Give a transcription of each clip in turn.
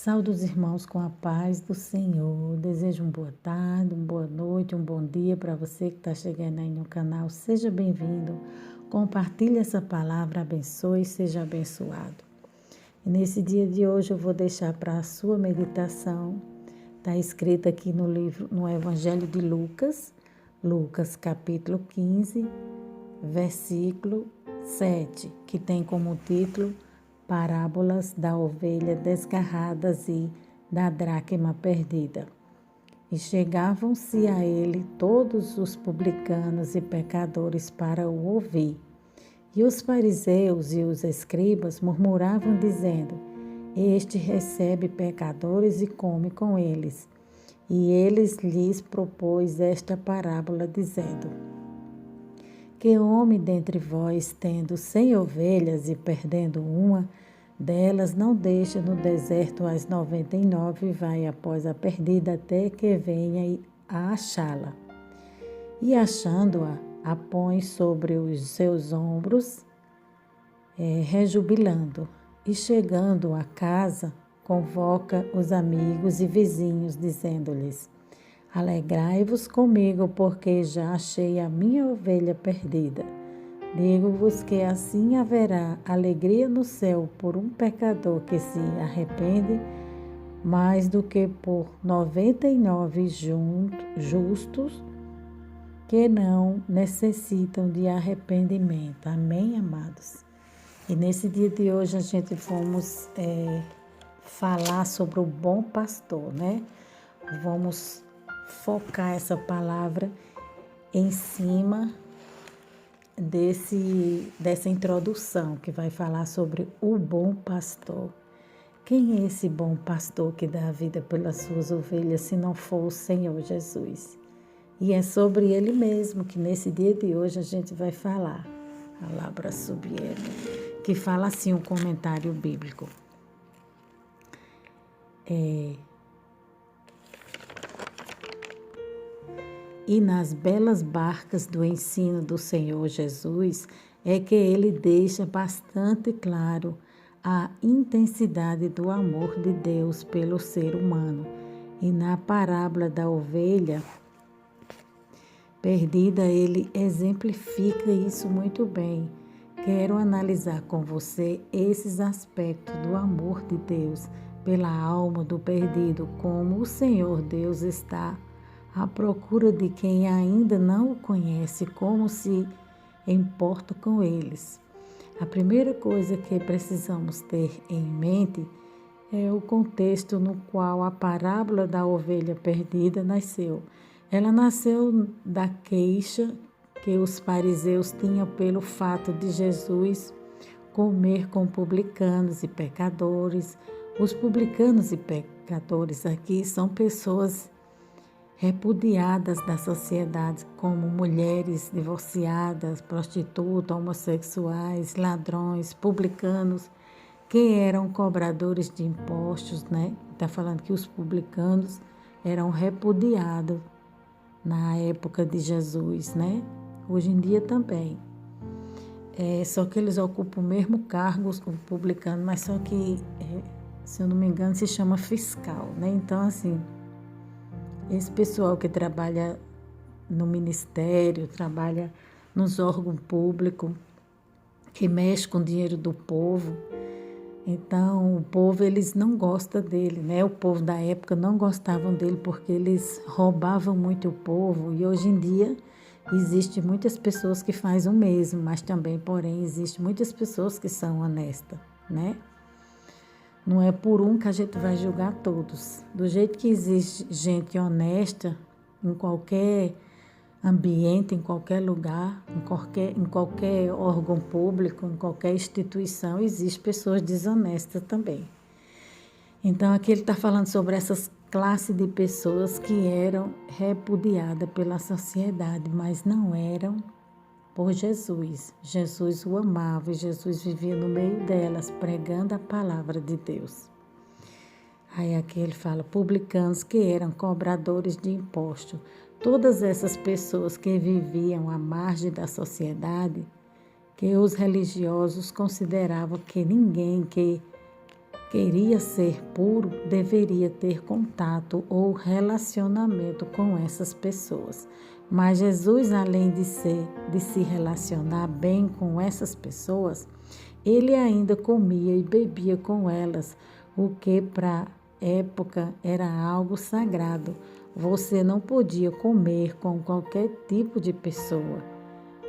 Saúdo os irmãos com a paz do Senhor. Desejo uma boa tarde, uma boa noite, um bom dia para você que está chegando aí no canal. Seja bem-vindo. Compartilhe essa palavra, abençoe e seja abençoado. E nesse dia de hoje eu vou deixar para a sua meditação. Está escrito aqui no Evangelho de Lucas, Lucas capítulo 15, versículo 7, que tem como título Parábolas da ovelha desgarradas e da dracma perdida. E chegavam-se a ele todos os publicanos e pecadores para o ouvir. E os fariseus e os escribas murmuravam, dizendo: Este recebe pecadores e come com eles. E eles lhes propôs esta parábola, dizendo: Que homem dentre vós, tendo 100 ovelhas e perdendo uma delas, não deixa no deserto as 99 e vai após a perdida até que venha a achá-la. E achando-a, a põe sobre os seus ombros, rejubilando. E chegando à casa, convoca os amigos e vizinhos, dizendo-lhes: Alegrai-vos comigo, porque já achei a minha ovelha perdida. Digo-vos que assim haverá alegria no céu por um pecador que se arrepende, mais do que por 99 justos que não necessitam de arrependimento. Amém, amados? E nesse dia de hoje a gente vamos falar sobre o bom pastor, né? Vamos focar essa palavra em cima dessa introdução que vai falar sobre o bom pastor. Quem é esse bom pastor que dá a vida pelas suas ovelhas, se não for o Senhor Jesus? E é sobre ele mesmo que nesse dia de hoje a gente vai falar. Palavra sobre ele, que fala assim um comentário bíblico. E nas belas barcas do ensino do Senhor Jesus é que ele deixa bastante claro a intensidade do amor de Deus pelo ser humano. E na parábola da ovelha perdida, ele exemplifica isso muito bem. Quero analisar com você esses aspectos do amor de Deus pela alma do perdido, como o Senhor Deus está à procura de quem ainda não o conhece, como se importa com eles. A primeira coisa que precisamos ter em mente é o contexto no qual a parábola da ovelha perdida nasceu. Ela nasceu da queixa que os fariseus tinham pelo fato de Jesus comer com publicanos e pecadores. Os publicanos e pecadores aqui são pessoas repudiadas da sociedade, como mulheres divorciadas, prostitutas, homossexuais, ladrões, publicanos, que eram cobradores de impostos, né? Está falando que os publicanos eram repudiados na época de Jesus, né? Hoje em dia também. Só que eles ocupam o mesmo cargo, o publicano, mas só que, se eu não me engano, se chama fiscal, né? Então, assim, esse pessoal que trabalha no ministério, trabalha nos órgãos públicos, que mexe com o dinheiro do povo, então o povo, eles não gostam dele, né? O povo da época não gostavam dele porque eles roubavam muito o povo, e hoje em dia existem muitas pessoas que fazem o mesmo, mas também, porém, existem muitas pessoas que são honestas, né? Não é por um que a gente vai julgar todos. Do jeito que existe gente honesta em qualquer ambiente, em qualquer lugar, em qualquer órgão público, em qualquer instituição, existem pessoas desonestas também. Então, aqui ele está falando sobre essas classes de pessoas que eram repudiadas pela sociedade, mas não eram por Jesus. Jesus o amava e Jesus vivia no meio delas, pregando a palavra de Deus. Aí aqui ele fala, publicanos que eram cobradores de imposto. Todas essas pessoas que viviam à margem da sociedade, que os religiosos consideravam que ninguém que queria ser puro, deveria ter contato ou relacionamento com essas pessoas. Mas Jesus, além de se relacionar bem com essas pessoas, ele ainda comia e bebia com elas, o que para a época era algo sagrado. Você não podia comer com qualquer tipo de pessoa,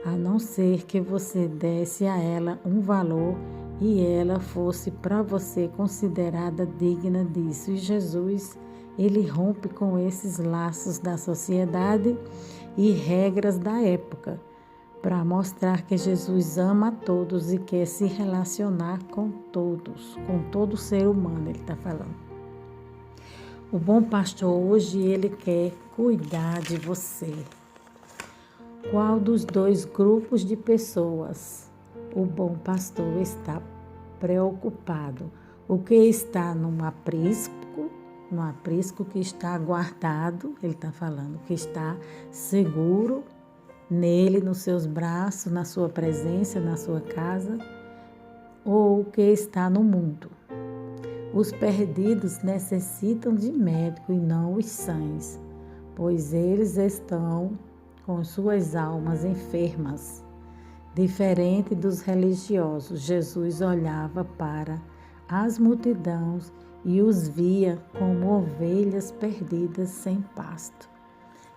a não ser que você desse a ela um valor e ela fosse para você considerada digna disso. E Jesus, ele rompe com esses laços da sociedade e regras da época, para mostrar que Jesus ama a todos e quer se relacionar com todos, com todo ser humano, ele está falando. O bom pastor hoje, ele quer cuidar de você. Qual dos dois grupos de pessoas o bom pastor está preocupado? O que está no aprisco que está guardado, ele está falando, que está seguro nele, nos seus braços, na sua presença, na sua casa, ou o que está no mundo? Os perdidos necessitam de médico e não os sãos, pois eles estão com suas almas enfermas. Diferente dos religiosos, Jesus olhava para as multidões e os via como ovelhas perdidas sem pasto.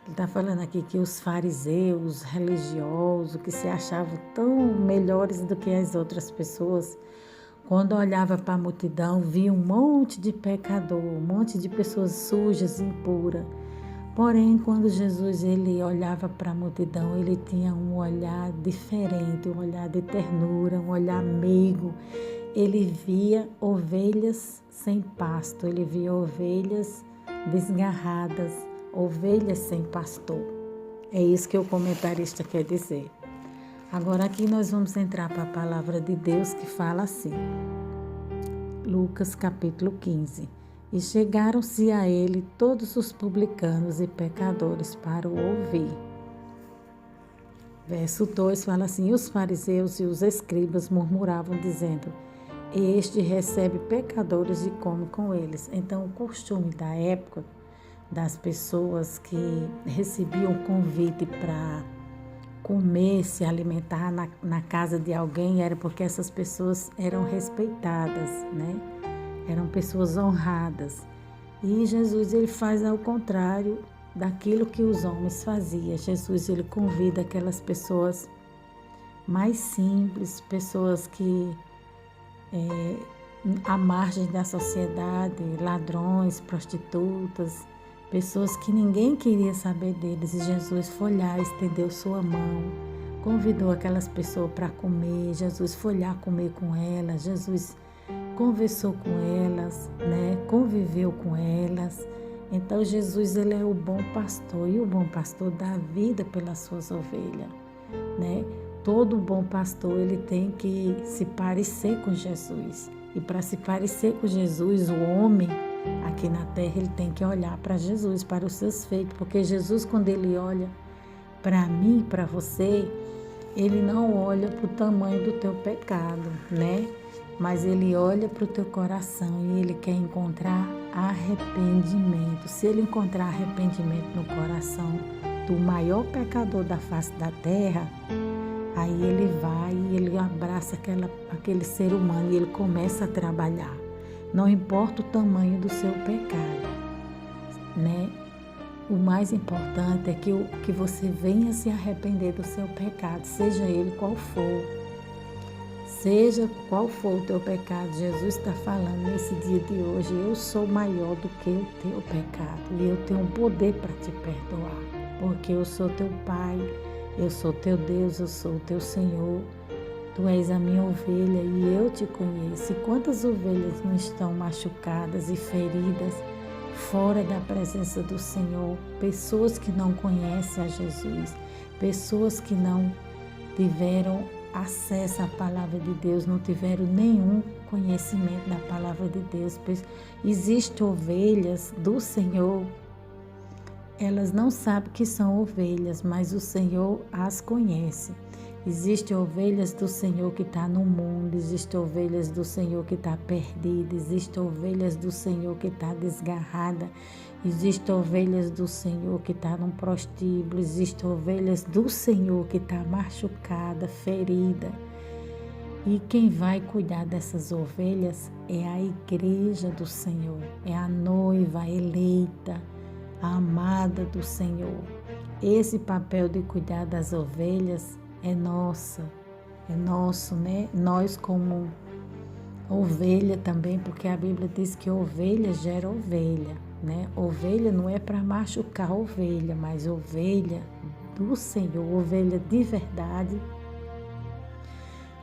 Ele está falando aqui que os fariseus, religiosos, que se achavam tão melhores do que as outras pessoas, quando olhava para a multidão, via um monte de pecador, um monte de pessoas sujas, impuras. Porém, quando Jesus ele olhava para a multidão, ele tinha um olhar diferente, um olhar de ternura, um olhar meigo. Ele via ovelhas sem pasto, ele via ovelhas desgarradas, ovelhas sem pastor. É isso que o comentarista quer dizer. Agora aqui nós vamos entrar para a palavra de Deus que fala assim. Lucas capítulo 15. E chegaram-se a ele todos os publicanos e pecadores para o ouvir. Verso 2 fala assim: os fariseus e os escribas murmuravam, dizendo: este recebe pecadores e come com eles. Então, o costume da época das pessoas que recebiam convite para comer, se alimentar na casa de alguém, era porque essas pessoas eram respeitadas, né? Eram pessoas honradas. E Jesus, ele faz ao contrário daquilo que os homens faziam. Jesus, ele convida aquelas pessoas mais simples, pessoas que à margem da sociedade, ladrões, prostitutas, pessoas que ninguém queria saber deles. E Jesus foi lá, estendeu sua mão, convidou aquelas pessoas para comer. Jesus foi lá comer com elas. Jesus conversou com elas, né? Conviveu com elas. Então Jesus, ele é o bom pastor, e o bom pastor dá vida pelas suas ovelhas, né? Todo bom pastor, ele tem que se parecer com Jesus. E para se parecer com Jesus, o homem aqui na terra, ele tem que olhar para Jesus, para os seus feitos, porque Jesus, quando ele olha para mim, para você, ele não olha para o tamanho do teu pecado, né? Mas ele olha para o teu coração e ele quer encontrar arrependimento. Se ele encontrar arrependimento no coração do maior pecador da face da terra, aí ele vai e ele abraça aquele ser humano e ele começa a trabalhar. Não importa o tamanho do seu pecado, né? O mais importante é que você venha se arrepender do seu pecado, seja ele qual for. Seja qual for o teu pecado, Jesus está falando nesse dia de hoje: eu sou maior do que o teu pecado e eu tenho poder para te perdoar, porque eu sou teu Pai, eu sou teu Deus, eu sou teu Senhor. Tu és a minha ovelha e eu te conheço. E quantas ovelhas não estão machucadas e feridas fora da presença do Senhor? Pessoas que não conhecem a Jesus, pessoas que não tiveram acesso à palavra de Deus, não tiveram nenhum conhecimento da palavra de Deus. Existem ovelhas do Senhor, elas não sabem que são ovelhas, mas o Senhor as conhece. Existem ovelhas do Senhor que estão no mundo, existem ovelhas do Senhor que estão perdidas, existem ovelhas do Senhor que estão desgarradas, existem ovelhas do Senhor que estão num prostíbulo, existem ovelhas do Senhor que estão machucada, ferida. E quem vai cuidar dessas ovelhas é a igreja do Senhor, é a noiva eleita, a amada do Senhor. Esse papel de cuidar das ovelhas é nosso, né? Nós como ovelha também, porque a Bíblia diz que ovelha gera ovelha, né? Ovelha não é para machucar a ovelha, mas ovelha do Senhor, ovelha de verdade.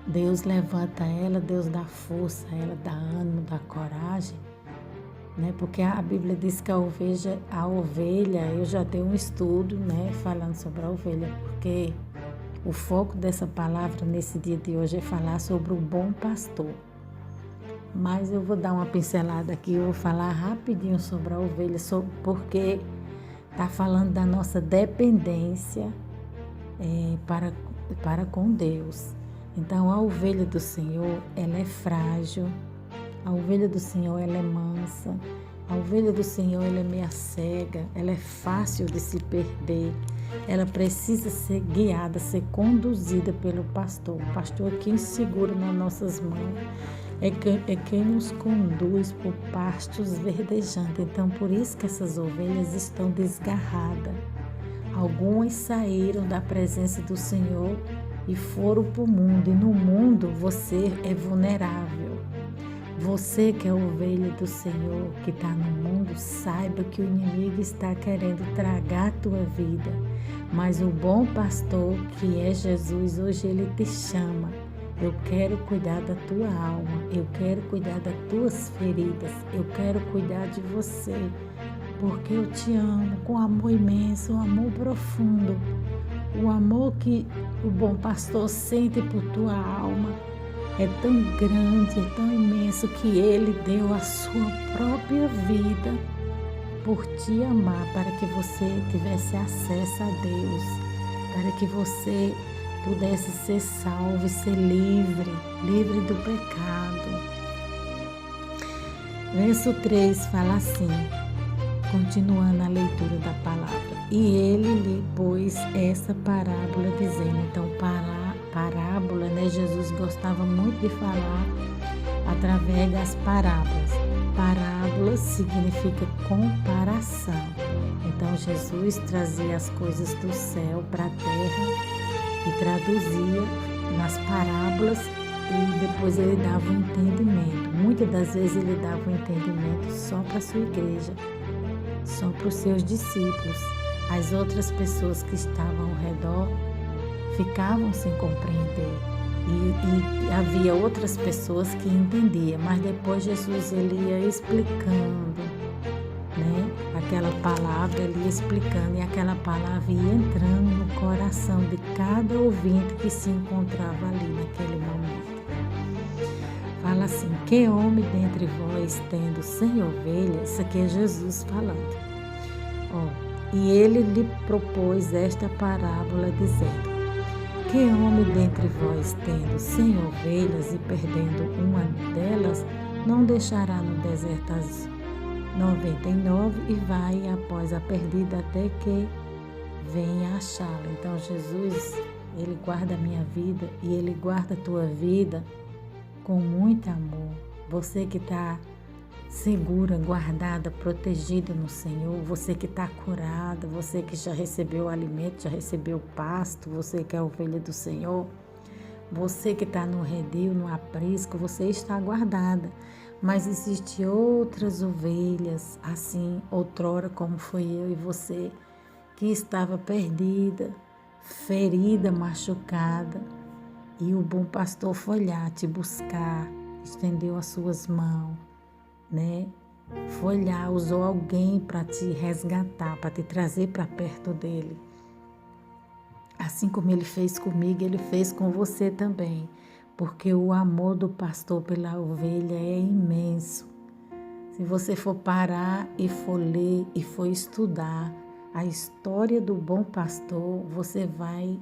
Deus levanta ela, Deus dá força a ela, dá ânimo, dá coragem, né? Porque a Bíblia diz que a ovelha, eu já dei um estudo, né, falando sobre a ovelha, porque o foco dessa palavra nesse dia de hoje é falar sobre o bom pastor. Mas eu vou dar uma pincelada aqui, eu vou falar rapidinho sobre a ovelha, porque está falando da nossa dependência para com Deus. Então, a ovelha do Senhor, ela é frágil, a ovelha do Senhor, ela é mansa, a ovelha do Senhor, ela é meia cega, ela é fácil de se perder, ela precisa ser guiada, ser conduzida pelo pastor. O pastor é quem segura nas nossas mãos, é quem nos conduz por pastos verdejantes. Então, por isso que essas ovelhas estão desgarradas. Algumas saíram da presença do Senhor e foram para o mundo, e no mundo você é vulnerável. Você que é ovelha do Senhor, que está no mundo, saiba que o inimigo está querendo tragar a tua vida. Mas o bom pastor, que é Jesus, hoje ele te chama. Eu quero cuidar da tua alma, eu quero cuidar das tuas feridas, eu quero cuidar de você, porque eu te amo com amor imenso, um amor profundo. O amor que o bom pastor sente por tua alma é tão grande, é tão imenso, que ele deu a sua própria vida por te amar, para que você tivesse acesso a Deus, para que você pudesse ser salvo e ser livre do pecado. Verso 3 fala assim, continuando a leitura da palavra. E ele lhe pôs essa parábola, dizendo, então parábola, né? Jesus gostava muito de falar através das parábolas. Parábola significa comparação. Então Jesus trazia as coisas do céu para a terra e traduzia nas parábolas, e depois ele dava um entendimento. Muitas das vezes ele dava um entendimento só para a sua igreja, só para os seus discípulos. As outras pessoas que estavam ao redor ficavam sem compreender. E havia outras pessoas que entendiam, mas depois Jesus ele ia explicando, né? Aquela palavra, ele ia explicando, e aquela palavra ia entrando no coração de cada ouvinte que se encontrava ali naquele momento. Fala assim, que homem dentre vós tendo 100 ovelhas, isso aqui é Jesus falando. E ele lhe propôs esta parábola, dizendo, que homem dentre vós tendo 100 ovelhas e perdendo uma delas, não deixará no deserto as 99 e vai após a perdida até que venha achá-la. Então Jesus, ele guarda a minha vida e ele guarda a tua vida com muito amor. Você que está segura, guardada, protegida no Senhor, você que está curada, você que já recebeu o alimento, já recebeu o pasto, você que é a ovelha do Senhor, você que está no redil, no aprisco, você está guardada. Mas existem outras ovelhas, assim, outrora como foi eu e você, que estava perdida, ferida, machucada, e o bom pastor foi lá te buscar, estendeu as suas mãos, né? Foi lá, usou alguém para te resgatar, para te trazer para perto dele. Assim como ele fez comigo, ele fez com você também, porque o amor do pastor pela ovelha é imenso. Se você for parar e for ler e for estudar a história do bom pastor, você vai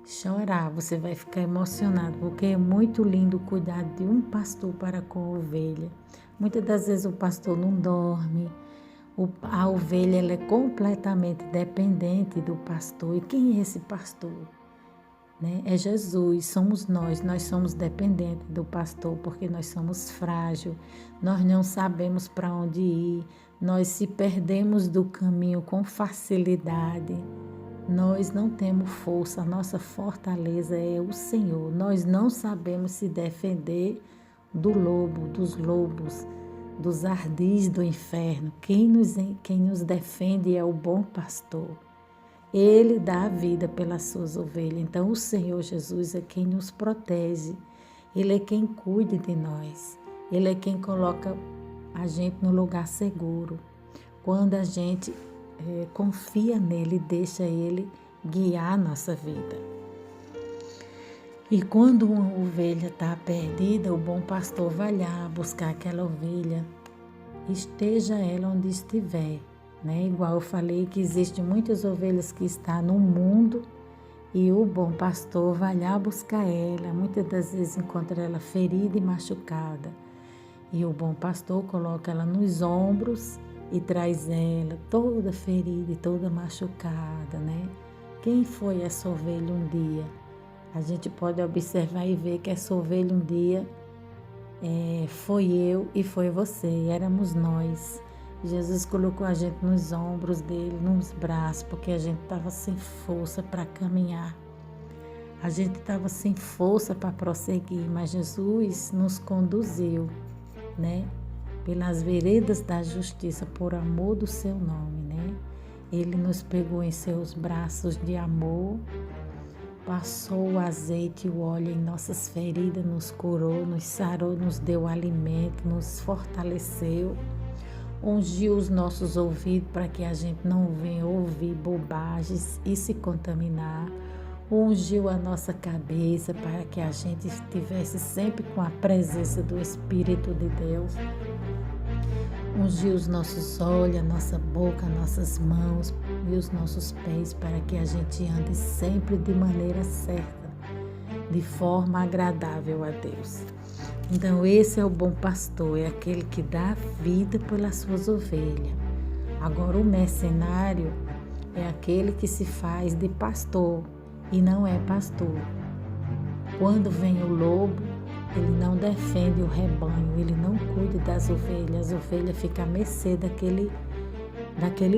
chorar, você vai ficar emocionado, porque é muito lindo o cuidado de um pastor para com a ovelha. Muitas das vezes o pastor não dorme, a ovelha ela é completamente dependente do pastor. E quem é esse pastor? Né? É Jesus, somos nós somos dependentes do pastor, porque nós somos frágeis, nós não sabemos para onde ir, nós se perdemos do caminho com facilidade. Nós não temos força, a nossa fortaleza é o Senhor. Nós não sabemos se defender do lobo, dos lobos, dos ardis do inferno. Quem nos defende é o bom pastor. Ele dá a vida pelas suas ovelhas. Então, o Senhor Jesus é quem nos protege. Ele é quem cuida de nós. Ele é quem coloca a gente no lugar seguro. Quando a gente confia nele e deixa ele guiar a nossa vida. E quando uma ovelha está perdida, o bom pastor vai lá buscar aquela ovelha, esteja ela onde estiver. Né? Igual eu falei que existem muitas ovelhas que estão no mundo e o bom pastor vai lá buscar ela. Muitas das vezes encontra ela ferida e machucada. E o bom pastor coloca ela nos ombros e traz ela toda ferida e toda machucada, né? Quem foi essa ovelha um dia? A gente pode observar e ver que essa ovelha um dia foi eu e foi você, éramos nós. Jesus colocou a gente nos ombros dele, nos braços, porque a gente estava sem força para caminhar. A gente estava sem força para prosseguir, mas Jesus nos conduziu, né? Pelas veredas da justiça, por amor do seu nome, né? Ele nos pegou em seus braços de amor, passou o azeite e o óleo em nossas feridas, nos curou, nos sarou, nos deu alimento, nos fortaleceu, ungiu os nossos ouvidos para que a gente não venha ouvir bobagens e se contaminar, ungiu a nossa cabeça para que a gente estivesse sempre com a presença do Espírito de Deus, ungiu os nossos olhos, a nossa boca, nossas mãos e os nossos pés para que a gente ande sempre de maneira certa, de forma agradável a Deus. Então esse é o bom pastor, é aquele que dá vida pelas suas ovelhas. Agora o mercenário é aquele que se faz de pastor e não é pastor. Quando vem o lobo, ele não defende o rebanho, ele não cuida das ovelhas. As ovelhas ficam à mercê daquele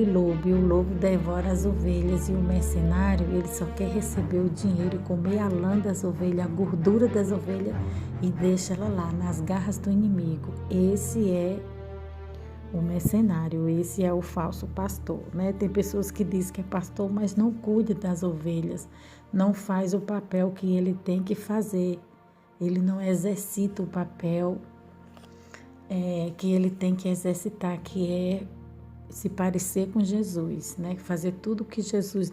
lobo, e o lobo devora as ovelhas, e o mercenário, ele só quer receber o dinheiro e comer a lã das ovelhas, a gordura das ovelhas, e deixa ela lá nas garras do inimigo. Esse é o mercenário, esse é o falso pastor, né? Tem pessoas que dizem que é pastor, mas não cuida das ovelhas, não faz o papel que ele tem que fazer. Ele não exercita o papel que ele tem que exercitar, que é se parecer com Jesus, né? Fazer tudo o que Jesus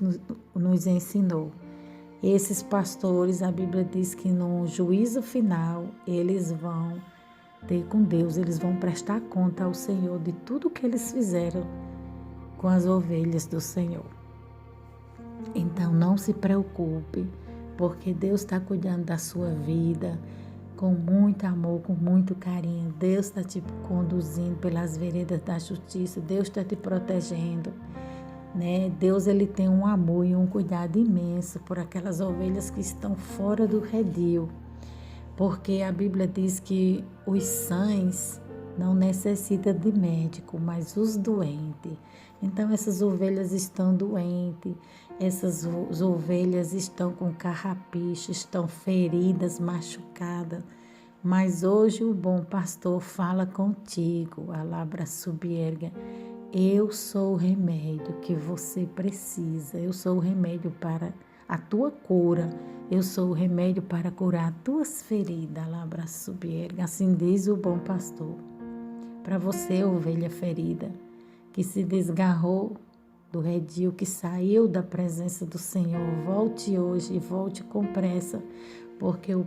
nos ensinou. Esses pastores, a Bíblia diz que no juízo final, eles vão ter com Deus, eles vão prestar conta ao Senhor de tudo que eles fizeram com as ovelhas do Senhor. Então não se preocupe, porque Deus está cuidando da sua vida com muito amor, com muito carinho. Deus está te conduzindo pelas veredas da justiça, Deus está te protegendo, né? Deus ele tem um amor e um cuidado imenso por aquelas ovelhas que estão fora do redil, porque a Bíblia diz que os sãs não necessitam de médico, mas os doentes. Então essas ovelhas estão doentes, essas ovelhas estão com carrapicho, estão feridas, machucadas. Mas hoje o bom pastor fala contigo, Alabra Subierga. Eu sou o remédio que você precisa, eu sou o remédio para a tua cura, eu sou o remédio para curar as tuas feridas, Alabra Subierga. Assim diz o bom pastor. Para você, ovelha ferida, que se desgarrou do redil, que saiu da presença do Senhor, volte hoje e volte com pressa, porque o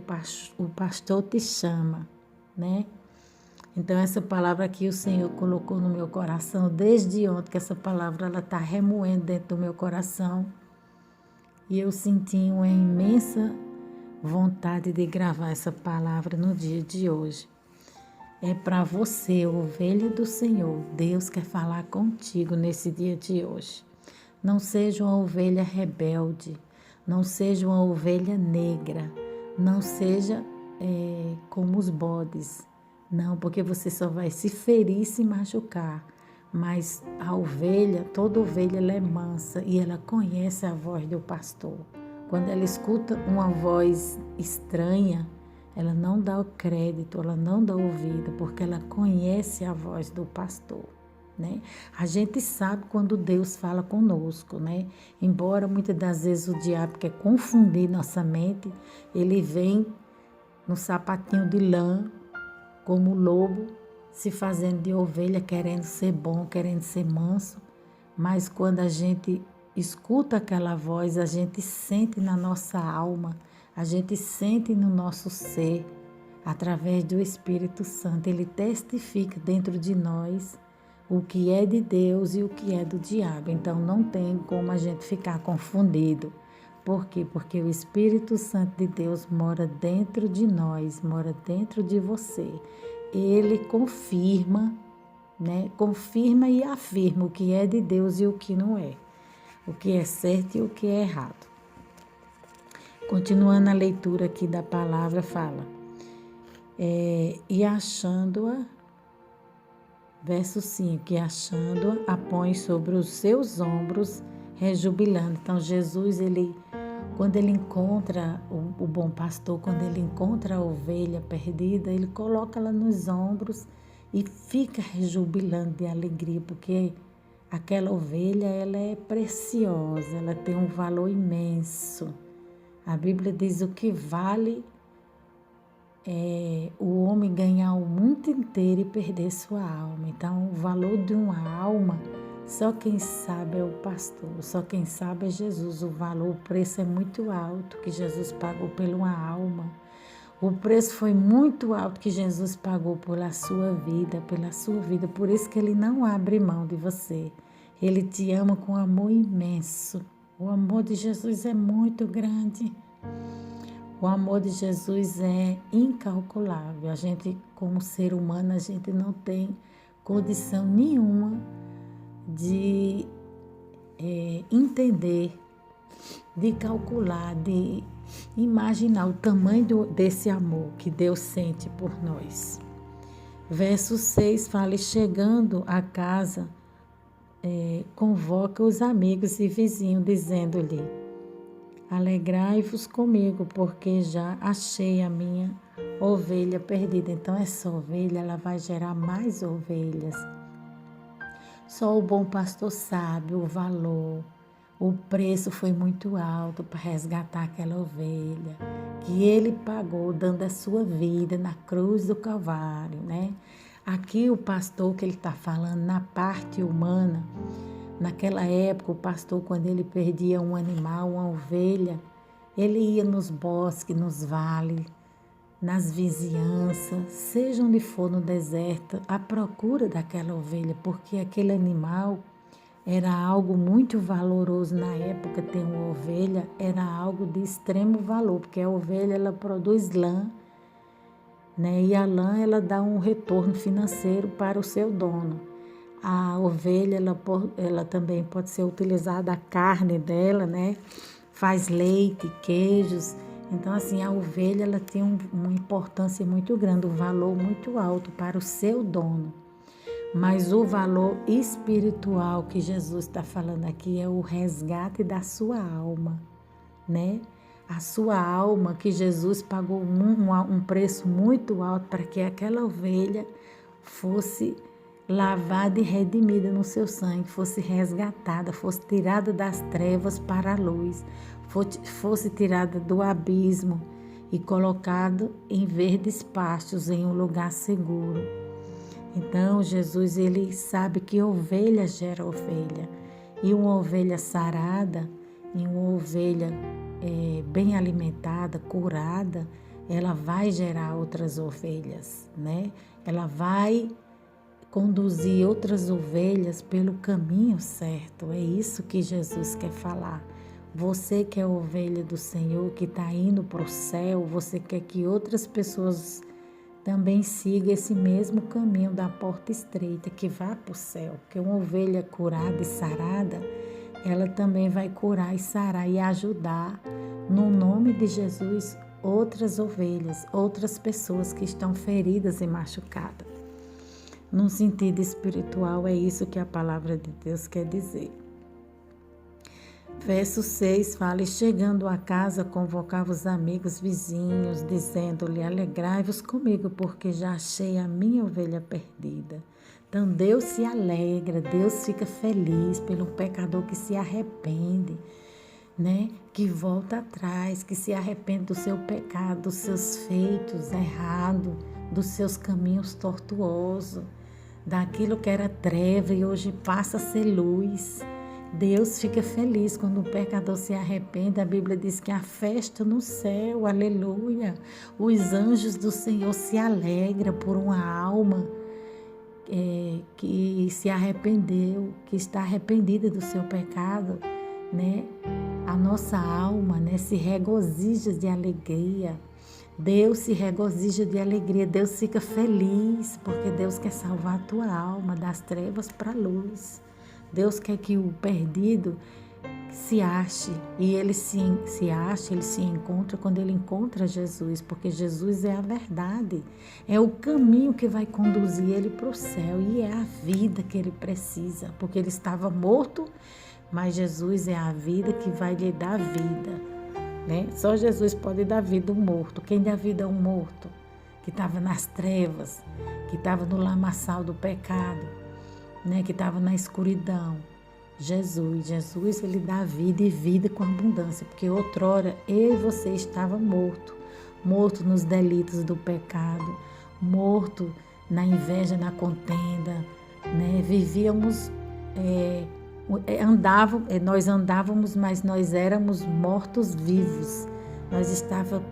pastor te chama, né? Então essa palavra aqui o Senhor colocou no meu coração desde ontem, que essa palavra ela está remoendo dentro do meu coração, E eu senti uma imensa vontade de gravar essa palavra no dia de hoje. É para você, ovelha do Senhor. Deus quer falar contigo nesse dia de hoje. Não seja uma ovelha rebelde, não seja uma ovelha negra, não seja como os bodes. Não, porque você só vai se ferir e se machucar. Mas a ovelha, toda ovelha, ela é mansa e ela conhece a voz do pastor. Quando ela escuta uma voz estranha, ela não dá o crédito, ela não dá ouvido, porque ela conhece a voz do pastor, né? A gente sabe quando Deus fala conosco, né? Embora muitas das vezes o diabo quer confundir nossa mente, ele vem no sapatinho de lã, como lobo, se fazendo de ovelha, querendo ser bom, querendo ser manso, mas quando a gente escuta aquela voz, a gente sente na nossa alma, a gente sente no nosso ser, através do Espírito Santo, ele testifica dentro de nós o que é de Deus e o que é do diabo. Então não tem como a gente ficar confundido. Por quê? Porque o Espírito Santo de Deus mora dentro de nós, mora dentro de você. Ele confirma, né? Confirma e afirma o que é de Deus e o que não é. O que é certo e o que é errado. Continuando a leitura aqui da palavra, fala. E achando-a, verso 5, e achando-a, a põe sobre os seus ombros, rejubilando. Então, Jesus, quando ele encontra o bom pastor, quando ele encontra a ovelha perdida, ele coloca ela nos ombros e fica rejubilando de alegria, porque aquela ovelha, ela é preciosa, ela tem um valor imenso. A Bíblia diz o que vale o homem ganhar o mundo inteiro e perder sua alma. Então, o valor de uma alma, só quem sabe é o pastor, só quem sabe é Jesus. O valor, o preço é muito alto que Jesus pagou por uma alma. O preço foi muito alto que Jesus pagou pela sua vida, Por isso que ele não abre mão de você. Ele te ama com amor imenso. O amor de Jesus é muito grande. O amor de Jesus é incalculável. A gente, como ser humano, a gente não tem condição nenhuma de entender, de calcular, de imaginar o tamanho desse amor que Deus sente por nós. Verso 6 fala, e chegando a casa, convoca os amigos e vizinhos, dizendo-lhe, alegrai-vos comigo, porque já achei a minha ovelha perdida. Então, essa ovelha, ela vai gerar mais ovelhas. Só o bom pastor sabe o valor. O preço foi muito alto para resgatar aquela ovelha, que ele pagou dando a sua vida na cruz do Calvário, né? Aqui o pastor que ele está falando na parte humana, naquela época o pastor, quando ele perdia um animal, uma ovelha, ele ia nos bosques, nos vales, nas vizinhanças, seja onde for no deserto, à procura daquela ovelha, porque aquele animal era algo muito valoroso na época. Ter uma ovelha era algo de extremo valor, porque a ovelha, ela produz lã, né? E a lã, ela dá um retorno financeiro para o seu dono. A ovelha, ela também pode ser utilizada, a carne dela, né? Faz leite, queijos. Então, assim, a ovelha, ela tem uma importância muito grande, um valor muito alto para o seu dono. Mas o valor espiritual que Jesus está falando aqui é o resgate da sua alma, né? A sua alma, que Jesus pagou um preço muito alto para que aquela ovelha fosse lavada e redimida no seu sangue, fosse resgatada, fosse tirada das trevas para a luz, fosse tirada do abismo e colocada em verdes pastos, em um lugar seguro. Então, Jesus, ele sabe que ovelha gera ovelha. E uma ovelha sarada, e uma ovelha bem alimentada, curada, ela vai gerar outras ovelhas, né? Ela vai conduzir outras ovelhas pelo caminho certo. É isso que Jesus quer falar. Você que é ovelha do Senhor, que está indo para o céu, você quer que outras pessoas também sigam esse mesmo caminho da porta estreita, que vá para o céu. Porque uma ovelha curada e sarada, ela também vai curar e sarar e ajudar, no nome de Jesus, outras ovelhas, outras pessoas que estão feridas e machucadas. Num sentido espiritual, é isso que a palavra de Deus quer dizer. Verso 6 fala: E chegando a casa, convocava os amigos vizinhos, dizendo-lhe: Alegrai-vos comigo, porque já achei a minha ovelha perdida. Então Deus se alegra, Deus fica feliz pelo pecador que se arrepende, né? Que volta atrás, que se arrepende do seu pecado, dos seus feitos errados, dos seus caminhos tortuosos, daquilo que era treva e hoje passa a ser luz. Deus fica feliz quando o pecador se arrepende. A Bíblia diz que há festa no céu, aleluia. Os anjos do Senhor se alegram por uma alma que se arrependeu, que está arrependida do seu pecado, né? A nossa alma, né, se regozija de alegria. Deus se regozija de alegria, Deus fica feliz, porque Deus quer salvar a tua alma das trevas para a luz. Deus quer que o perdido se ache, e ele se acha, ele se encontra quando ele encontra Jesus, porque Jesus é a verdade, é o caminho que vai conduzir ele para o céu, e é a vida que ele precisa, porque ele estava morto, mas Jesus é a vida que vai lhe dar vida, né? Só Jesus pode dar vida ao morto. Quem dá vida ao morto? Que estava nas trevas, que estava no lamaçal do pecado, né? Que estava na escuridão. Jesus, ele dá vida e vida com abundância, porque outrora eu e você estava morto nos delitos do pecado, morto na inveja, na contenda, né? Vivíamos, nós andávamos, mas nós éramos mortos vivos, nós estávamos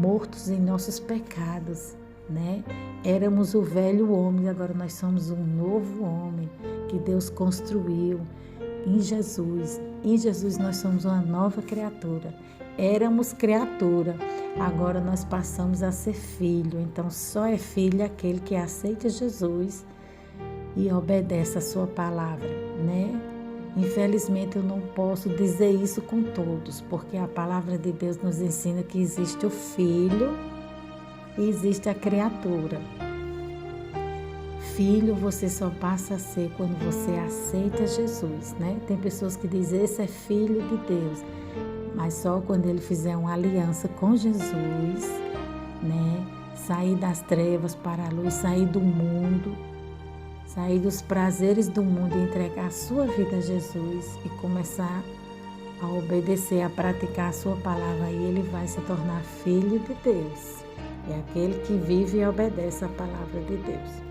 mortos em nossos pecados, né? Éramos o velho homem, agora nós somos um novo homem que Deus construiu em Jesus. Em Jesus nós somos uma nova criatura. Éramos criatura, agora nós passamos a ser filho. Então só é filho aquele que aceita Jesus e obedece a sua palavra, né? Infelizmente eu não posso dizer isso com todos, porque a palavra de Deus nos ensina que existe o filho e existe a criatura. Filho você só passa a ser quando você aceita Jesus, né? Tem pessoas que dizem: esse é filho de Deus, mas só quando ele fizer uma aliança com Jesus, né? Sair das trevas para a luz, sair do mundo, sair dos prazeres do mundo e entregar a sua vida a Jesus e começar a obedecer, a praticar a sua palavra, aí ele vai se tornar filho de Deus. É aquele que vive e obedece a palavra de Deus.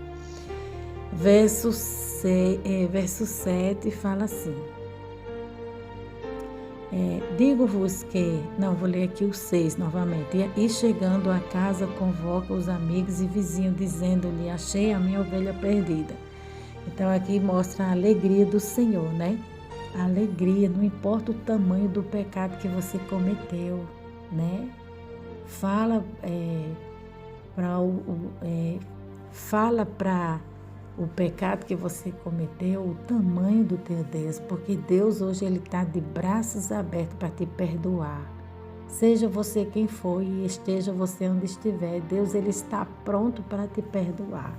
Verso 7 fala assim: digo-vos que, não, vou ler aqui o 6 novamente. E chegando a casa, convoca os amigos e vizinhos, dizendo-lhe: achei a minha ovelha perdida. Então aqui mostra a alegria do Senhor, né? A alegria, não importa o tamanho do pecado que você cometeu, né? Fala para o pecado que você cometeu, o tamanho do teu Deus, porque Deus hoje ele está de braços abertos para te perdoar. Seja você quem for e esteja você onde estiver, Deus ele está pronto para te perdoar,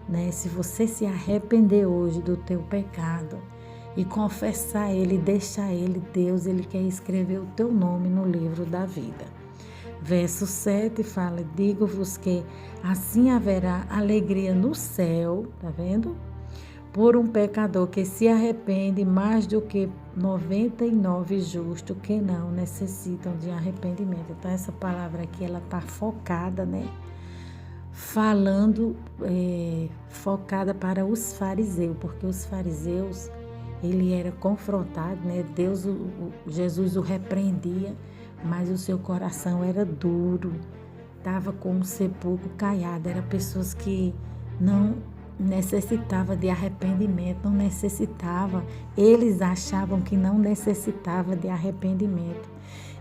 né? Se você se arrepender hoje do teu pecado e confessar ele, deixar ele, Deus ele quer escrever o teu nome no livro da vida. Verso 7 fala: digo-vos que assim haverá alegria no céu, tá vendo? Por um pecador que se arrepende, mais do que 99 justos que não necessitam de arrependimento. Então essa palavra aqui, ela está focada, né? Falando, focada para os fariseus, porque os fariseus, ele era confrontado, né? Jesus o repreendia, mas o seu coração era duro, estava com o sepulcro caiado, eram pessoas que não necessitava de arrependimento, não necessitava. Eles achavam que não necessitava de arrependimento.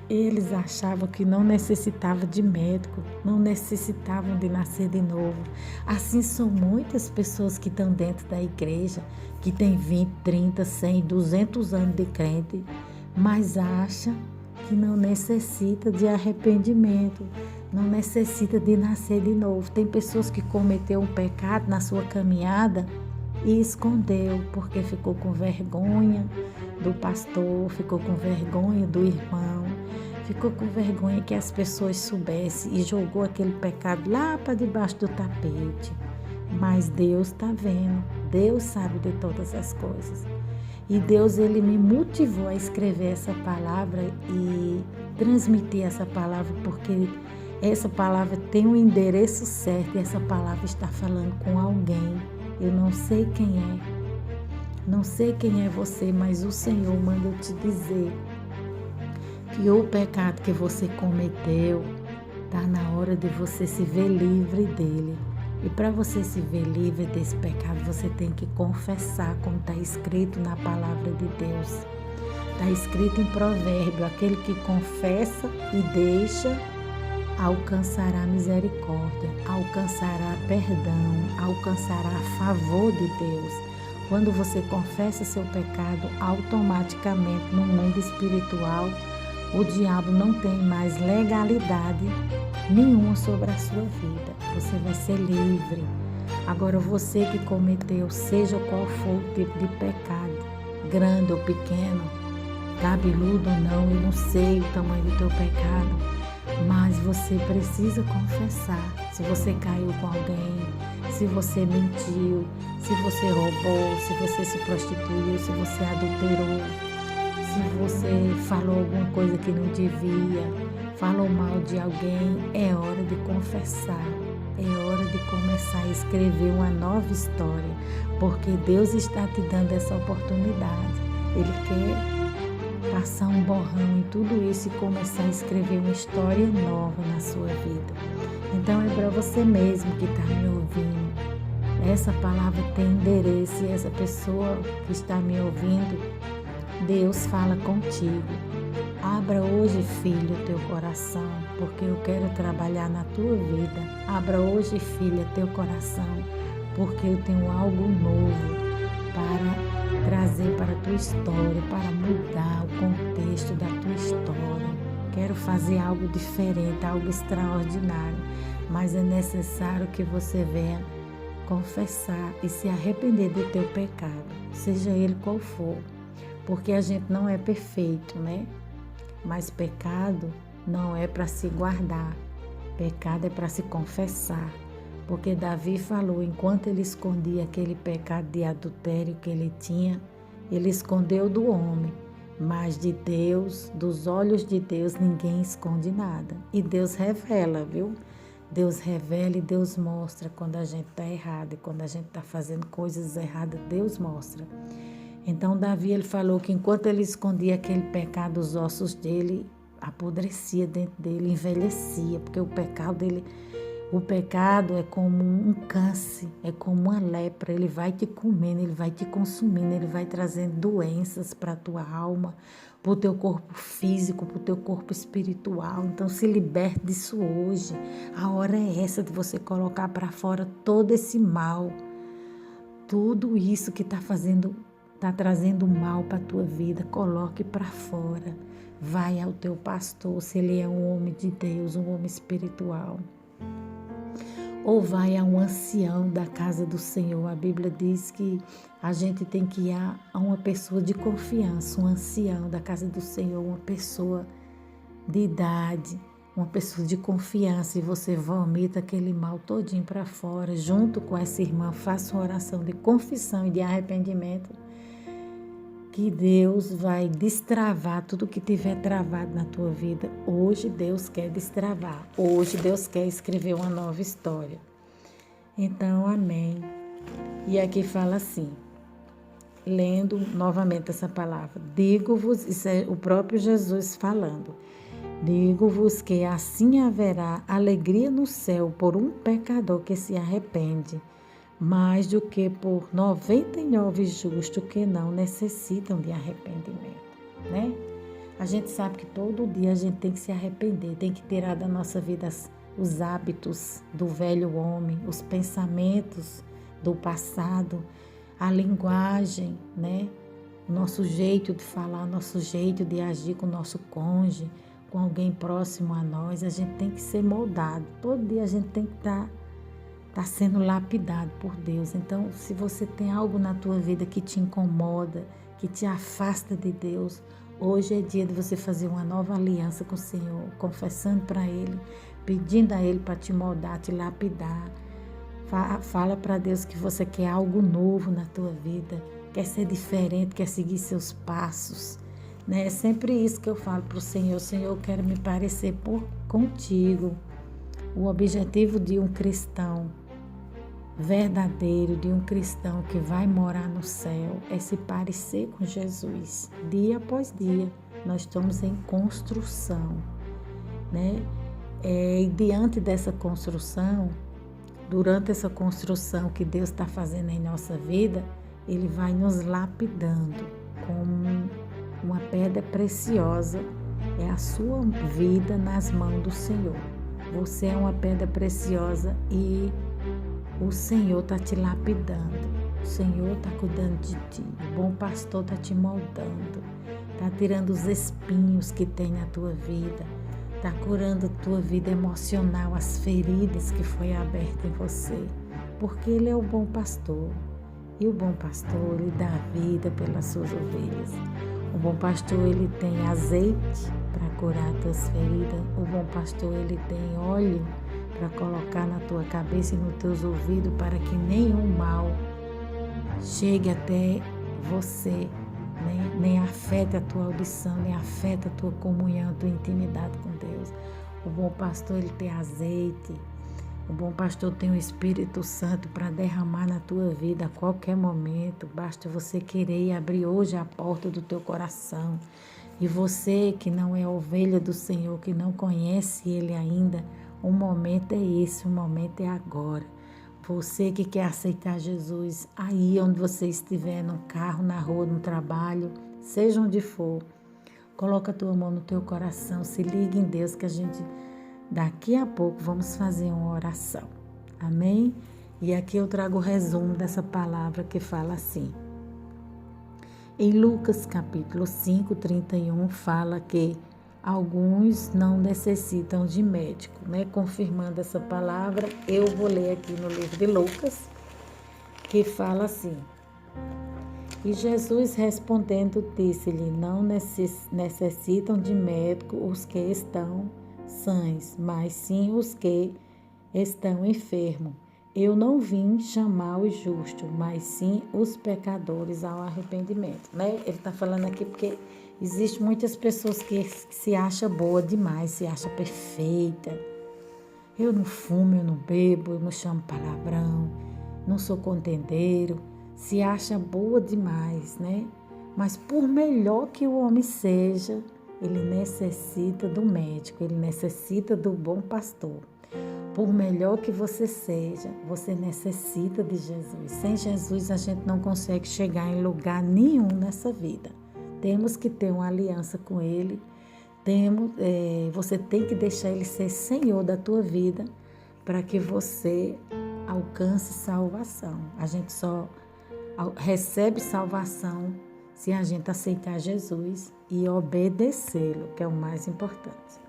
Eles achavam que não necessitava de médico, não necessitavam de nascer de novo. Assim são muitas pessoas que estão dentro da igreja, que têm 20, 30, 100, 200 anos de crente, mas acham que não necessita de arrependimento, não necessita de nascer de novo. Tem pessoas que cometeu um pecado na sua caminhada e escondeu, porque ficou com vergonha do pastor, ficou com vergonha do irmão, ficou com vergonha que as pessoas soubessem e jogou aquele pecado lá para debaixo do tapete. Mas Deus está vendo, Deus sabe de todas as coisas. E Deus, Ele me motivou a escrever essa palavra e transmitir essa palavra, porque essa palavra tem um endereço certo e essa palavra está falando com alguém. Eu não sei quem é, não sei quem é você, mas o Senhor manda eu te dizer que o pecado que você cometeu, está na hora de você se ver livre dele. E para você se ver livre desse pecado, você tem que confessar, como está escrito na palavra de Deus. Está escrito em provérbio, aquele que confessa e deixa, alcançará misericórdia, alcançará perdão, alcançará favor de Deus. Quando você confessa seu pecado, automaticamente no mundo espiritual, o diabo não tem mais legalidade nenhuma sobre a sua vida. Você vai ser livre. Agora, você que cometeu, seja qual for o tipo de pecado, grande ou pequeno, cabeludo ou não, eu não sei o tamanho do teu pecado, mas você precisa confessar. Se você caiu com alguém, se você mentiu, se você roubou, se você se prostituiu, se você adulterou, se você falou alguma coisa que não devia, falou mal de alguém, é hora de confessar. É hora de começar a escrever uma nova história, porque Deus está te dando essa oportunidade. Ele quer passar um borrão em tudo isso e começar a escrever uma história nova na sua vida. Então é para você mesmo que está me ouvindo. Essa palavra tem endereço e essa pessoa que está me ouvindo, Deus fala contigo. Abra hoje, filho, teu coração, porque eu quero trabalhar na tua vida. Abra hoje, filha, teu coração, porque eu tenho algo novo para trazer para a tua história, para mudar o contexto da tua história. Quero fazer algo diferente, algo extraordinário, mas é necessário que você venha confessar e se arrepender do teu pecado, seja ele qual for, porque a gente não é perfeito, né? Mas pecado não é para se guardar, pecado é para se confessar, porque Davi falou, enquanto ele escondia aquele pecado de adultério que ele tinha, ele escondeu do homem, mas de Deus, dos olhos de Deus, ninguém esconde nada. E Deus revela, viu? Deus revela e Deus mostra quando a gente está errado, e quando a gente está fazendo coisas erradas, Deus mostra. Então Davi, ele falou que enquanto ele escondia aquele pecado, os ossos dele apodrecia dentro dele, envelhecia, porque o pecado é como um câncer, é como uma lepra, ele vai te comendo, ele vai te consumindo, ele vai trazendo doenças para a tua alma, para o teu corpo físico, para o teu corpo espiritual. Então se liberte disso hoje, a hora é essa de você colocar para fora todo esse mal, tudo isso que está trazendo mal para a tua vida, coloque para fora. Vai ao teu pastor, se ele é um homem de Deus, um homem espiritual. Ou vai a um ancião da casa do Senhor. A Bíblia diz que a gente tem que ir a uma pessoa de confiança, um ancião da casa do Senhor, uma pessoa de idade, uma pessoa de confiança, e você vomita aquele mal todinho para fora, junto com essa irmã, faça uma oração de confissão e de arrependimento, que Deus vai destravar tudo que tiver travado na tua vida. Hoje Deus quer destravar. Hoje Deus quer escrever uma nova história. Então, amém. E aqui fala assim, lendo novamente essa palavra. Digo-vos, isso é o próprio Jesus falando. Digo-vos que assim haverá alegria no céu por um pecador que se arrepende, mais do que por 99 justos que não necessitam de arrependimento, né? A gente sabe que todo dia a gente tem que se arrepender, tem que tirar da nossa vida os hábitos do velho homem, os pensamentos do passado, a linguagem, né? O nosso jeito de falar, o nosso jeito de agir com o nosso cônjuge, com alguém próximo a nós, a gente tem que ser moldado. Todo dia a gente tem que estar sendo lapidado por Deus. Então, se você tem algo na tua vida que te incomoda, que te afasta de Deus, hoje é dia de você fazer uma nova aliança com o Senhor, confessando para Ele, pedindo a Ele para te moldar, te lapidar. Fala para Deus que você quer algo novo na tua vida, quer ser diferente, quer seguir seus passos. Né? É sempre isso que eu falo para o Senhor. Senhor, eu quero me parecer contigo. O objetivo de um cristão verdadeiro, de um cristão que vai morar no céu, é se parecer com Jesus. Dia após dia, nós estamos em construção, né? E diante dessa construção, durante essa construção que Deus está fazendo em nossa vida, Ele vai nos lapidando como uma pedra preciosa. É a sua vida nas mãos do Senhor. Você é uma pedra preciosa e o Senhor está te lapidando. O Senhor está cuidando de ti. O bom pastor está te moldando. Está tirando os espinhos que tem na tua vida. Está curando a tua vida emocional, as feridas que foi aberta em você. Porque Ele é o bom pastor. E o bom pastor, Ele dá vida pelas suas ovelhas. O bom pastor, Ele tem azeite para curar as tuas feridas. O bom pastor, Ele tem óleo para colocar na tua cabeça e nos teus ouvidos para que nenhum mal chegue até você, né? Nem afete a tua audição, nem afete a tua comunhão, a tua intimidade com Deus. O bom pastor, ele tem azeite. O bom pastor tem o Espírito Santo para derramar na tua vida a qualquer momento. Basta você querer abrir hoje a porta do teu coração. E você que não é ovelha do Senhor, que não conhece Ele ainda, o momento é esse, o momento é agora. Você que quer aceitar Jesus, aí onde você estiver, no carro, na rua, no trabalho, seja onde for, coloca a tua mão no teu coração, se liga em Deus que a gente, daqui a pouco, vamos fazer uma oração. Amém? E aqui eu trago o resumo dessa palavra que fala assim. Em Lucas capítulo 5, 31, fala que alguns não necessitam de médico, né? Confirmando essa palavra, eu vou ler aqui no livro de Lucas, que fala assim. E Jesus respondendo disse-lhe, não necessitam de médico os que estão sãos, mas sim os que estão enfermos. Eu não vim chamar os justos, mas sim os pecadores ao arrependimento, né? Ele está falando aqui porque existem muitas pessoas que se acham boa demais, se acham perfeita. Eu não fumo, eu não bebo, eu não chamo palavrão, não sou contendeiro, se acha boa demais, né? Mas por melhor que o homem seja, ele necessita do médico, ele necessita do bom pastor. Por melhor que você seja, você necessita de Jesus. Sem Jesus, a gente não consegue chegar em lugar nenhum nessa vida. Temos que ter uma aliança com Ele. Você tem que deixar Ele ser Senhor da tua vida para que você alcance salvação. A gente só recebe salvação se a gente aceitar Jesus e obedecê-lo, que é o mais importante.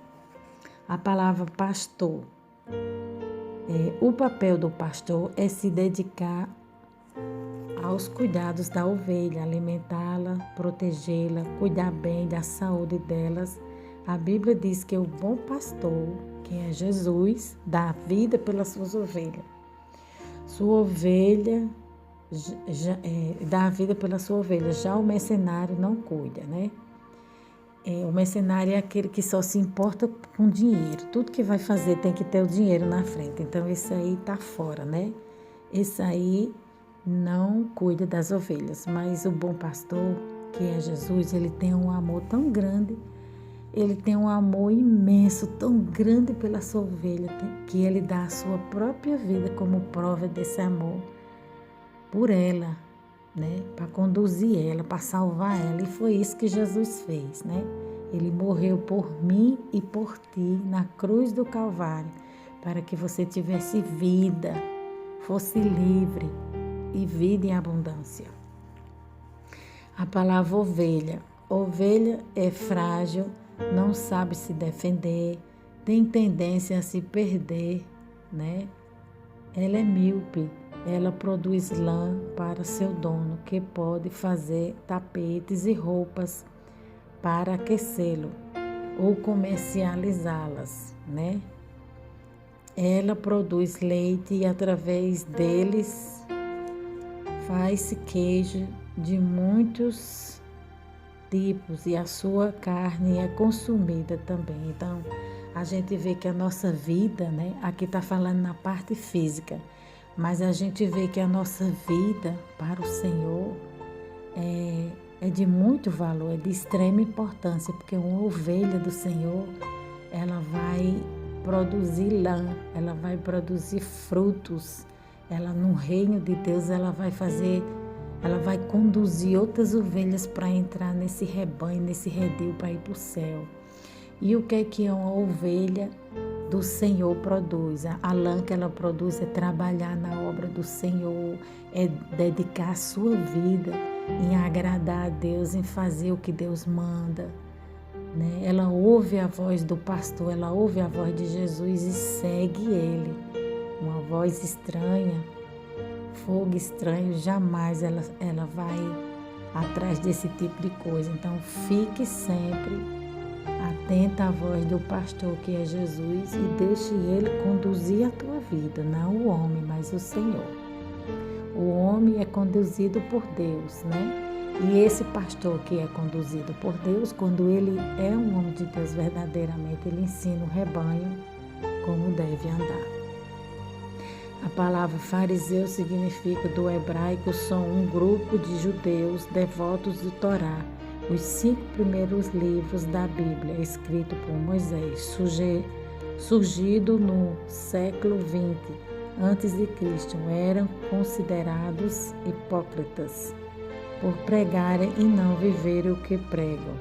A palavra pastor. O papel do pastor é se dedicar aos cuidados da ovelha, alimentá-la, protegê-la, cuidar bem da saúde delas. A Bíblia diz que o bom pastor, que é Jesus, dá vida pelas suas ovelhas. Sua ovelha dá a vida pela sua ovelha, já o mercenário não cuida, né? O mercenário é aquele que só se importa com dinheiro. Tudo que vai fazer tem que ter o dinheiro na frente. Então, esse aí está fora, né? Esse aí não cuida das ovelhas. Mas o bom pastor, que é Jesus, ele tem um amor tão grande, ele tem um amor imenso, tão grande pela sua ovelha, que ele dá a sua própria vida como prova desse amor, por ela, né? Para conduzir ela, para salvar ela. E foi isso que Jesus fez, né? Ele morreu por mim e por ti na cruz do Calvário, para que você tivesse vida, fosse livre e vida em abundância. A palavra ovelha. Ovelha é frágil, não sabe se defender, tem tendência a se perder, né? Ela é míope, ela produz lã para seu dono, que pode fazer tapetes e roupas para aquecê-lo ou comercializá-las, né? Ela produz leite e através deles faz-se queijo de muitos tipos e a sua carne é consumida também. Então, a gente vê que a nossa vida, né? Aqui está falando na parte física, mas a gente vê que a nossa vida para o Senhor é de muito valor, é de extrema importância, porque uma ovelha do Senhor, ela vai produzir lã, ela vai produzir frutos, ela no reino de Deus, ela vai conduzir outras ovelhas para entrar nesse rebanho, nesse redil para ir para o céu. E o que é uma ovelha do Senhor produz? A lã que ela produz é trabalhar na obra do Senhor, é dedicar a sua vida em agradar a Deus, em fazer o que Deus manda, né? Ela ouve a voz do pastor, ela ouve a voz de Jesus e segue ele. Uma voz estranha, fogo estranho, jamais ela vai atrás desse tipo de coisa. Então, fique sempre atenta à voz do pastor, que é Jesus, e deixe ele conduzir a tua vida, não o homem, mas o Senhor. O homem é conduzido por Deus, né? E esse pastor que é conduzido por Deus, quando ele é um homem de Deus verdadeiramente, ele ensina o rebanho como deve andar. A palavra fariseu significa, do hebraico, são um grupo de judeus devotos do Torá, os 5 primeiros livros da Bíblia, escrito por Moisés, surgido no século 20 a.C., eram considerados hipócritas por pregarem e não viverem o que pregam.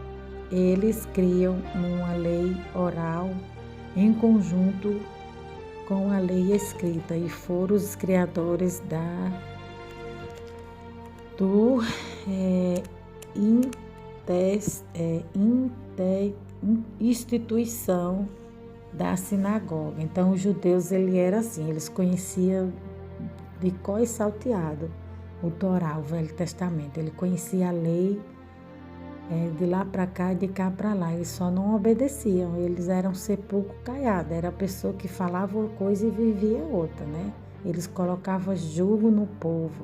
Eles criam uma lei oral em conjunto com a lei escrita e foram os criadores do instituição da sinagoga. Então, os judeus, ele era assim, eles conheciam de cor e salteado o Torá, o Velho Testamento. Ele conhecia a lei de lá para cá e de cá para lá. Eles só não obedeciam, eles eram sepulcro caiado, era a pessoa que falava uma coisa e vivia outra, né? Eles colocavam jugo no povo.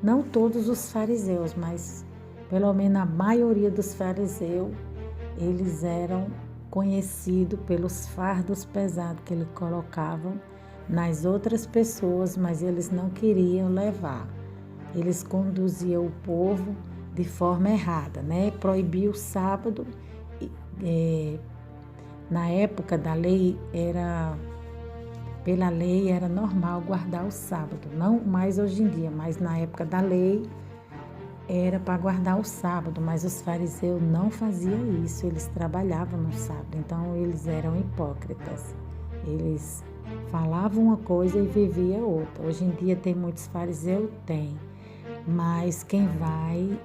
Não todos os fariseus, mas pelo menos a maioria dos fariseus, eles eram conhecidos pelos fardos pesados que eles colocavam nas outras pessoas, mas eles não queriam levar. Eles conduziam o povo de forma errada, né? Proibia o sábado. Na época da lei, pela lei era normal guardar o sábado, não mais hoje em dia, mas na época da lei era para guardar o sábado, mas os fariseus não faziam isso, eles trabalhavam no sábado, então eles eram hipócritas. Eles falavam uma coisa e viviam outra. Hoje em dia tem muitos fariseus? Tem, mas quem vai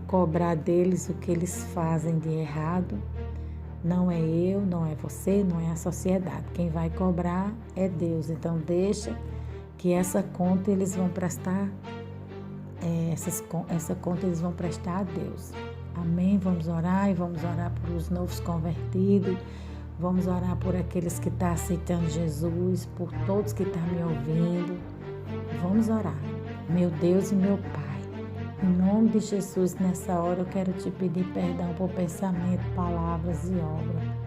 cobrar deles o que eles fazem de errado não é eu, não é você, não é a sociedade. Quem vai cobrar é Deus. Então deixa que essa conta eles vão prestar, essa conta eles vão prestar a Deus. Amém? Vamos orar e vamos orar por os novos convertidos. Vamos orar por aqueles que estão aceitando Jesus, por todos que estão me ouvindo. Vamos orar. Meu Deus e meu Pai, em nome de Jesus, nessa hora eu quero te pedir perdão por pensamento, palavras e obra.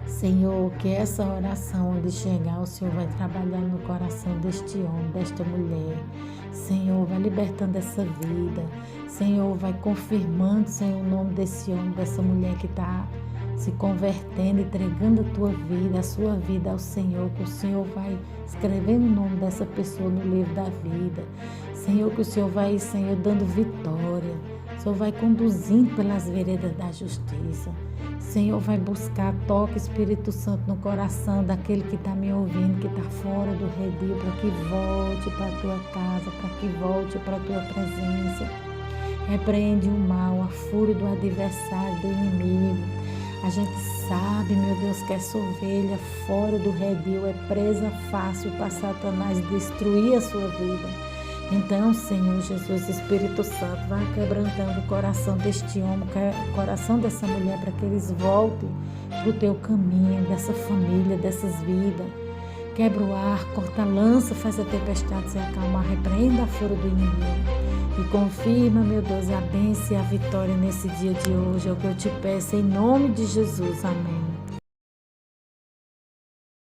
Senhor, que essa oração onde chegar, o Senhor vai trabalhando no coração deste homem, desta mulher. Senhor, vai libertando essa vida. Senhor, vai confirmando, Senhor, o nome desse homem, dessa mulher que está se convertendo, entregando a tua vida, a sua vida ao Senhor, que o Senhor vai escrevendo o nome dessa pessoa no livro da vida. Senhor, que o Senhor vai, Senhor, dando vitória. O Senhor vai conduzindo pelas veredas da justiça. Senhor, vai buscar toque, Espírito Santo, no coração daquele que está me ouvindo, que está fora do redil, para que volte para a tua casa, para que volte para a tua presença. Repreende o mal, a fúria do adversário, do inimigo. A gente sabe, meu Deus, que essa ovelha fora do redil é presa fácil para Satanás destruir a sua vida. Então, Senhor Jesus, Espírito Santo, vai quebrantando o coração deste homem, o coração dessa mulher, para que eles voltem para o teu caminho, dessa família, dessas vidas. Quebra o ar, corta a lança, faz a tempestade se acalmar, repreenda a fúria do inimigo. E confirma, meu Deus, a bênção e a vitória nesse dia de hoje. É o que eu te peço, em nome de Jesus. Amém.